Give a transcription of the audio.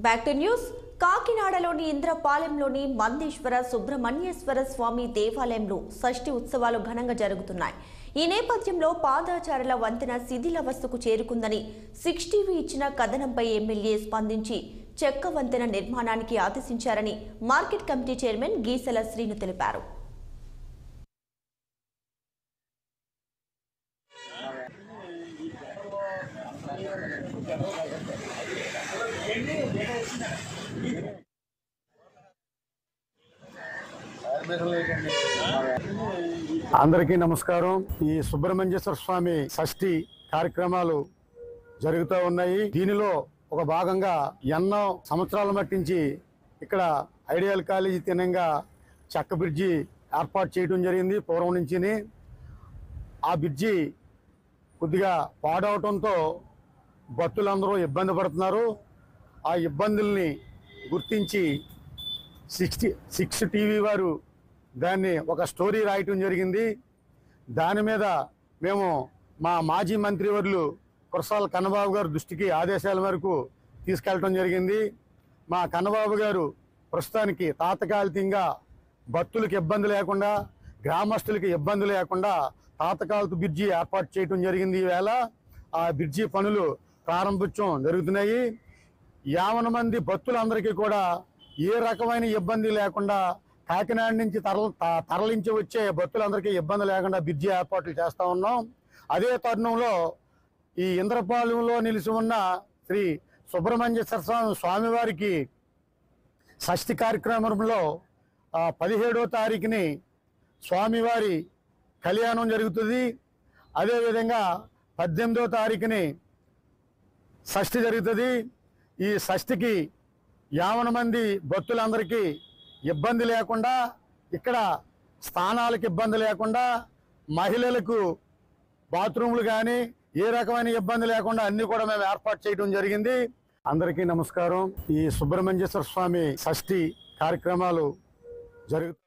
Back to news. కాకినాడలోని ఇంద్రపాలెంలోని మందేశ్వర సుబ్రహ్మణ్యేశ్వర స్వామి దేవాలయంలో షష్ఠి ఉత్సవాలు ఘనంగా జరుగుతున్నాయి. ఈ నేపథ్యంలో పాదాచారుల వంతెన శిథిలావస్థకు చేరుకుందని 6 టీవీ ఇచ్చిన కథనంపై ఎమ్మెల్యే స్పందించి చెక్క వంతెన నిర్మాణానికి ఆదేశించారని మార్కెట్ కమిటీ చైర్మన్ గీసల శ్రీను తెలిపారు. అందరికీ నమస్కారం. ఈ సుబ్రహ్మణ్యేశ్వర స్వామి షష్ఠి కార్యక్రమాలు జరుగుతూ ఉన్నాయి. దీనిలో ఒక భాగంగా ఎన్నో సంవత్సరాల మట్టించి ఇక్కడ ఐడియల్ కాలేజీ తినంగా చెక్క బ్రిడ్జి ఏర్పాటు చేయడం జరిగింది. పూర్వం నుంచి ఆ బ్రిడ్జి కొద్దిగా పాడవటంతో భక్తులందరూ ఇబ్బంది పడుతున్నారు. ఆ ఇబ్బందుల్ని గుర్తించి 6 టీవీ వారు దాన్ని ఒక స్టోరీ రాయటం జరిగింది. దాని మీద మేము మా మాజీ మంత్రివర్యులు కురసాల కన్నబాబు గారు దృష్టికి ఆదేశాల మేరకు తీసుకెళ్ళటం జరిగింది. మా కన్నబాబు గారు ప్రస్తుతానికి తాత్కాలికంగా భక్తులకు ఇబ్బంది లేకుండా, గ్రామస్తులకి ఇబ్బంది లేకుండా తాత్కాలిక బ్రిడ్జి ఏర్పాటు చేయటం జరిగింది. ఈవేళ ఆ బ్రిడ్జి పనులు ప్రారంభించడం జరుగుతున్నాయి. 50 మంది భక్తులందరికీ కూడా ఏ రకమైన ఇబ్బంది లేకుండా కాకినాడ నుంచి తరలించి వచ్చే భక్తులందరికీ ఇబ్బంది లేకుండా బ్రిడ్జి ఏర్పాట్లు చేస్తూ ఉన్నాం. అదే తరుణంలో ఈ ఇంద్రపాలెంలో నిలిచి ఉన్న శ్రీ సుబ్రహ్మణ్యేశ్వర స్వామివారికి షష్ఠి కార్యక్రమంలో 17వ తారీఖుని స్వామివారి కళ్యాణం జరుగుతుంది. అదేవిధంగా 18వ తారీఖుని షష్ఠి జరుగుతుంది. ఈ షష్ఠికి 50 మంది భక్తులందరికీ ఇబ్బంది లేకుండా, ఇక్కడ స్థానాలకు ఇబ్బంది లేకుండా, మహిళలకు బాత్రూములు కానీ ఏ రకమైన ఇబ్బంది లేకుండా అన్ని కూడా మేము ఏర్పాటు చేయడం జరిగింది. అందరికీ నమస్కారం. ఈ సుబ్రహ్మణ్యేశ్వర స్వామి షష్ఠి కార్యక్రమాలు జరుగుతాయి.